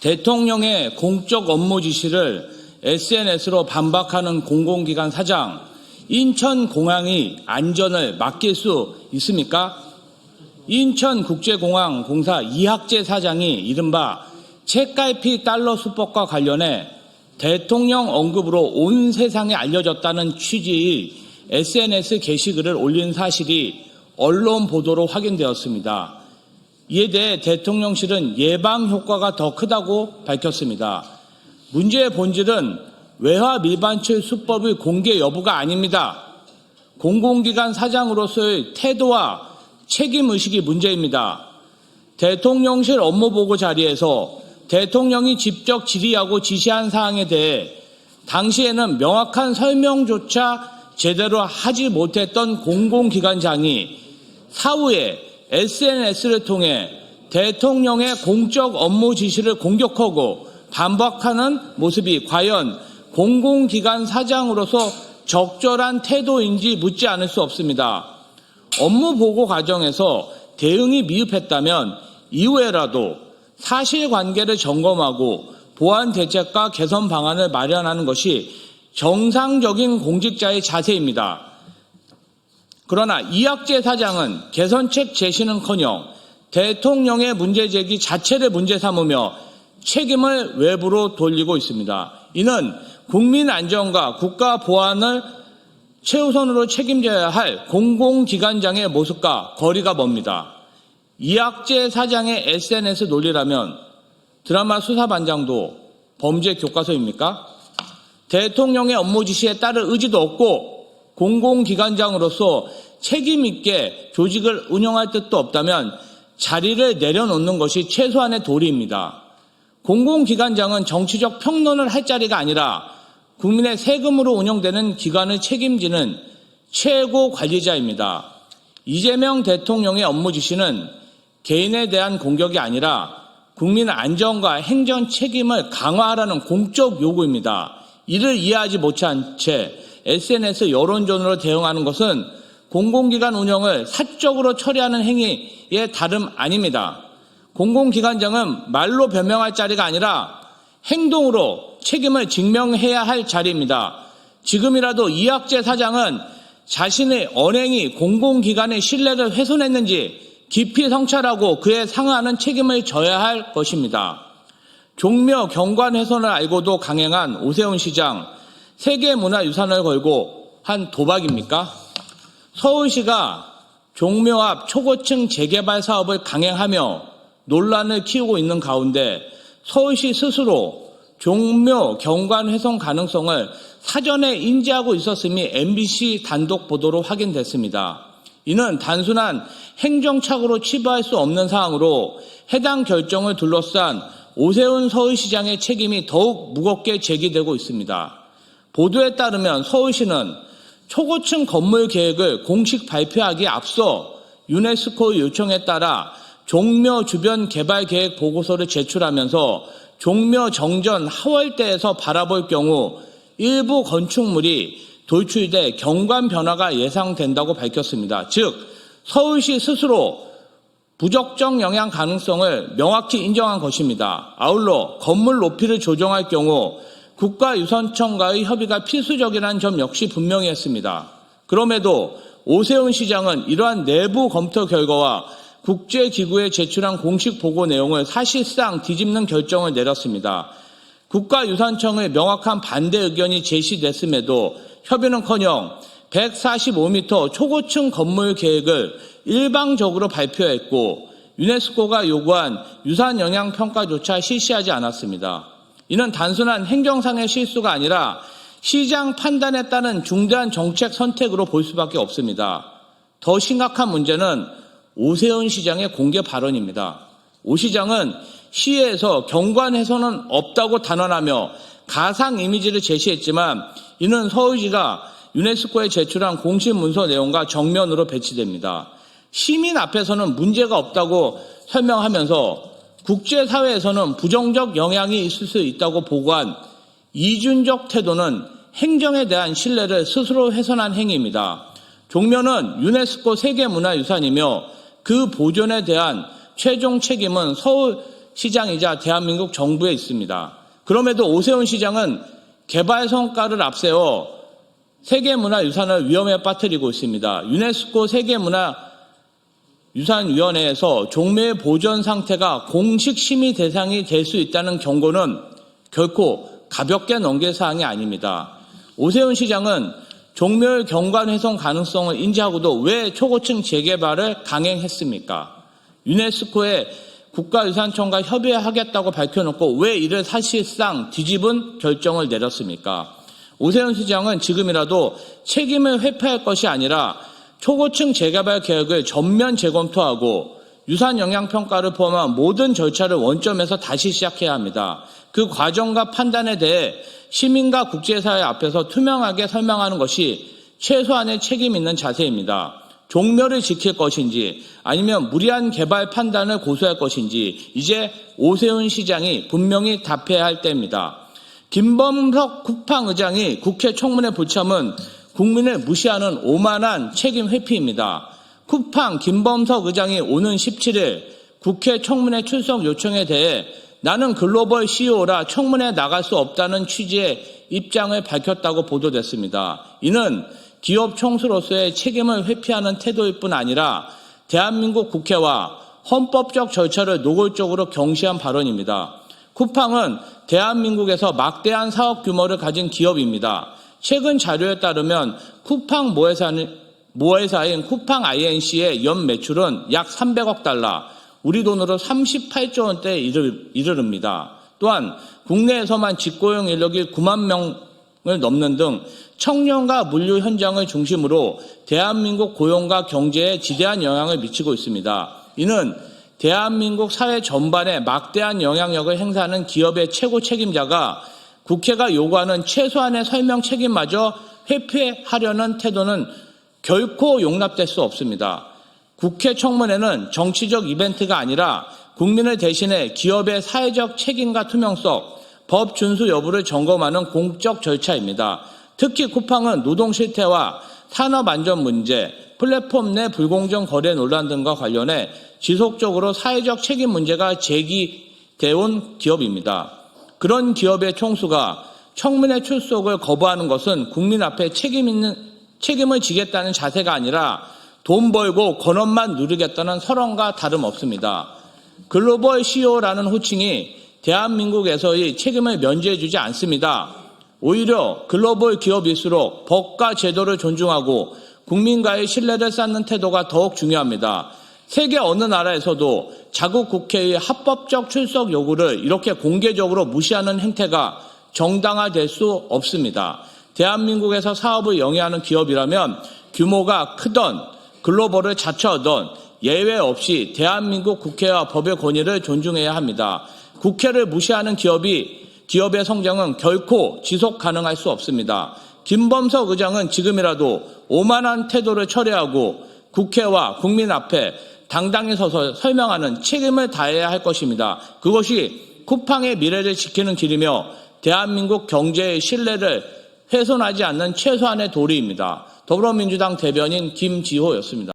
대통령의 공적 업무 지시를 SNS로 반박하는 공공기관 사장, 인천공항이 안전을 맡길 수 있습니까? 인천국제공항공사 이학재 사장이 이른바 책갈피 달러 수법과 관련해 대통령 언급으로 온 세상에 알려졌다는 취지의 SNS 게시글을 올린 사실이 언론 보도로 확인되었습니다. 이에 대해 대통령실은 예방 효과가 더 크다고 밝혔습니다. 문제의 본질은 외화 밀반출 수법의 공개 여부가 아닙니다. 공공기관 사장으로서의 태도와 책임의식이 문제입니다. 대통령실 업무보고 자리에서 대통령이 직접 질의하고 지시한 사항에 대해 당시에는 명확한 설명조차 제대로 하지 못했던 공공기관장이 사후에 SNS를 통해 대통령의 공적 업무 지시를 공격하고 반박하는 모습이 과연 공공기관 사장으로서 적절한 태도인지 묻지 않을 수 없습니다. 업무 보고 과정에서 대응이 미흡했다면 이후에라도 사실관계를 점검하고 보완 대책과 개선 방안을 마련하는 것이 정상적인 공직자의 자세입니다. 그러나 이학재 사장은 개선책 제시는커녕 대통령의 문제제기 자체를 문제 삼으며 책임을 외부로 돌리고 있습니다. 이는 국민 안전과 국가 보안을 최우선으로 책임져야 할 공공기관장의 모습과 거리가 멉니다. 이학재 사장의 SNS 논리라면 드라마 수사반장도 범죄 교과서입니까? 대통령의 업무 지시에 따를 의지도 없고 공공기관장으로서 책임 있게 조직을 운영할 뜻도 없다면 자리를 내려놓는 것이 최소한의 도리입니다. 공공기관장은 정치적 평론을 할 자리가 아니라 국민의 세금으로 운영되는 기관을 책임지는 최고 관리자입니다. 이재명 대통령의 업무 지시는 개인에 대한 공격이 아니라 국민 안전과 행정 책임을 강화하라는 공적 요구입니다. 이를 이해하지 못한 채 SNS 여론전으로 대응하는 것은 공공기관 운영을 사적으로 처리하는 행위의 다름 아닙니다. 공공기관장은 말로 변명할 자리가 아니라 행동으로 책임을 증명해야 할 자리입니다. 지금이라도 이학재 사장은 자신의 언행이 공공기관의 신뢰를 훼손했는지 깊이 성찰하고 그에 상응하는 책임을 져야 할 것입니다. 종묘 경관 훼손을 알고도 강행한 오세훈 시장, 세계문화유산을 걸고 한 도박입니까? 서울시가 종묘 앞 초고층 재개발 사업을 강행하며 논란을 키우고 있는 가운데 서울시 스스로 종묘 경관 훼손 가능성을 사전에 인지하고 있었음이 MBC 단독 보도로 확인됐습니다. 이는 단순한 행정착오로 치부할 수 없는 사항으로 해당 결정을 둘러싼 오세훈 서울시장의 책임이 더욱 무겁게 제기되고 있습니다. 보도에 따르면 서울시는 초고층 건물 계획을 공식 발표하기에 앞서 유네스코의 요청에 따라 종묘 주변 개발 계획 보고서를 제출하면서 종묘 정전 하월대에서 바라볼 경우 일부 건축물이 돌출돼 경관 변화가 예상된다고 밝혔습니다. 즉 서울시 스스로 부적정 영향 가능성을 명확히 인정한 것입니다. 아울러 건물 높이를 조정할 경우 국가유선청과의 협의가 필수적이라는 점 역시 분명히 했습니다. 그럼에도 오세훈 시장은 이러한 내부 검토 결과와 국제기구에 제출한 공식 보고 내용을 사실상 뒤집는 결정을 내렸습니다. 국가유산청의 명확한 반대 의견이 제시됐음에도 협의는커녕 145m 초고층 건물 계획을 일방적으로 발표했고 유네스코가 요구한 유산 영향 평가조차 실시하지 않았습니다. 이는 단순한 행정상의 실수가 아니라 시장 판단에 따른 중대한 정책 선택으로 볼 수밖에 없습니다. 더 심각한 문제는 오세훈 시장의 공개 발언입니다. 오 시장은 시에서 경관 훼손은 없다고 단언하며 가상 이미지를 제시했지만 이는 서울시가 유네스코에 제출한 공식 문서 내용과 정면으로 배치됩니다. 시민 앞에서는 문제가 없다고 설명하면서 국제사회에서는 부정적 영향이 있을 수 있다고 보고한 이준적 태도는 행정에 대한 신뢰를 스스로 훼손한 행위입니다. 종묘는 유네스코 세계문화유산이며 그 보존에 대한 최종 책임은 시장이자 대한민국 정부에 있습니다. 그럼에도 오세훈 시장은 개발 성과를 앞세워 세계문화유산을 위험에 빠뜨리고 있습니다. 유네스코 세계문화유산위원회에서 종묘의 보존 상태가 공식 심의 대상이 될 수 있다는 경고는 결코 가볍게 넘길 사항이 아닙니다. 오세훈 시장은 종묘의 경관 훼손 가능성을 인지하고도 왜 초고층 재개발을 강행했습니까? 유네스코의 국가유산청과 협의하겠다고 밝혀놓고 왜 이를 사실상 뒤집은 결정을 내렸습니까? 오세훈 시장은 지금이라도 책임을 회피할 것이 아니라 초고층 재개발 계획을 전면 재검토하고 유산영향평가를 포함한 모든 절차를 원점에서 다시 시작해야 합니다. 그 과정과 판단에 대해 시민과 국제사회 앞에서 투명하게 설명하는 것이 최소한의 책임 있는 자세입니다. 종묘를 지킬 것인지 아니면 무리한 개발 판단을 고수할 것인지 이제 오세훈 시장이 분명히 답해야 할 때입니다. 김범석 쿠팡의장이 국회 청문회 불참은 국민을 무시하는 오만한 책임 회피입니다. 쿠팡 김범석 의장이 오는 17일 국회 청문회 출석 요청에 대해 나는 글로벌 CEO라 청문회에 나갈 수 없다는 취지의 입장을 밝혔다고 보도됐습니다. 이는 기업 총수로서의 책임을 회피하는 태도일 뿐 아니라 대한민국 국회와 헌법적 절차를 노골적으로 경시한 발언입니다. 쿠팡은 대한민국에서 막대한 사업 규모를 가진 기업입니다. 최근 자료에 따르면 쿠팡 모회사인 쿠팡 INC의 연 매출은 약 300억 달러, 우리 돈으로 38조 원대에 이르릅니다. 또한 국내에서만 직고용 인력이 9만 명을 넘는 등 청년과 물류 현장을 중심으로 대한민국 고용과 경제에 지대한 영향을 미치고 있습니다. 이는 대한민국 사회 전반에 막대한 영향력을 행사하는 기업의 최고 책임자가 국회가 요구하는 최소한의 설명 책임마저 회피하려는 태도는 결코 용납될 수 없습니다. 국회 청문회는 정치적 이벤트가 아니라 국민을 대신해 기업의 사회적 책임과 투명성, 법 준수 여부를 점검하는 공적 절차입니다. 특히 쿠팡은 노동 실태와 산업 안전 문제, 플랫폼 내 불공정 거래 논란 등과 관련해 지속적으로 사회적 책임 문제가 제기되어 온 기업입니다. 그런 기업의 총수가 청문회 출석을 거부하는 것은 국민 앞에 책임을 지겠다는 자세가 아니라 돈 벌고 권한만 누리겠다는 설언과 다름없습니다. 글로벌 CEO라는 호칭이 대한민국에서의 책임을 면제해주지 않습니다. 오히려 글로벌 기업일수록 법과 제도를 존중하고 국민과의 신뢰를 쌓는 태도가 더욱 중요합니다. 세계 어느 나라에서도 자국 국회의 합법적 출석 요구를 이렇게 공개적으로 무시하는 행태가 정당화될 수 없습니다. 대한민국에서 사업을 영위하는 기업이라면 규모가 크던 글로벌을 자처하던 예외 없이 대한민국 국회와 법의 권위를 존중해야 합니다. 국회를 무시하는 기업의 성장은 결코 지속 가능할 수 없습니다. 김범석 의장은 지금이라도 오만한 태도를 철회하고 국회와 국민 앞에 당당히 서서 설명하는 책임을 다해야 할 것입니다. 그것이 쿠팡의 미래를 지키는 길이며 대한민국 경제의 신뢰를 훼손하지 않는 최소한의 도리입니다. 더불어민주당 대변인 김지호였습니다.